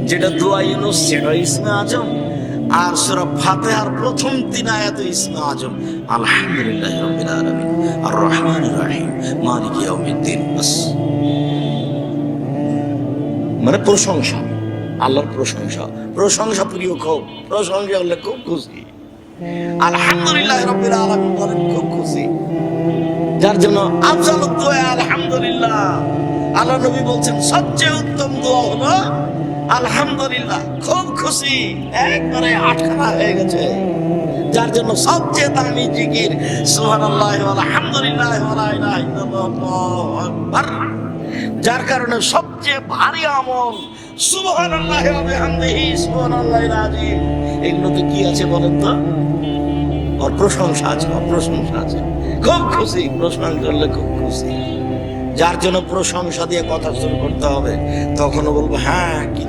যেটা দোয়া ইউনুস সেটা ইসমে আজম, আর সূরা ফাতিহার প্রথম 3 আয়াত ইসমে আজম। আলহামদুলিল্লাহি রাব্বিল আলামিন আর রহমানির রহিম মালিকি ইয়াউমিদ্দিন। বাস, মানে প্রশংসা, আল্লাহর প্রশংসা। প্রশংসা প্রিয়, খুব প্রশংসা হলে খুব খুশি। আলহামদুলিল্লাহি রাব্বিল আলামিন বলেন খুব খুশি, যার জন্য আফজালুদ দোয়া আলহামদুলিল্লাহ। আল্লাহ নবী বলছেন সবচেয়ে উত্তম দোয়া হলো আলহামদুলিল্লাহ। খুব খুশি, একবারে আটখানা হয়ে গেছে। যার জন্য সবচেয়ে দামি জিকির সুবহানাল্লাহ আলহামদুলিল্লাহ ওয়া লা ইলাহা ইল্লাল্লাহ আল্লাহু আকবার। যার কারণে সবচেয়ে ভারী আমল সুবহানাল্লাহ ওয়া বিহামদিহি সুবহানাল্লাহিল আযীম। এগুলোতে কি আছে বলেন তো? ওর প্রশংসা আছে, প্রশংসা আছে। খুব খুশি, প্রশংসা করলে খুব খুশি। যার জন্য প্রশংসা দিয়ে কথা শুরু করতে হবে। তখনও বলবো হ্যাঁ কি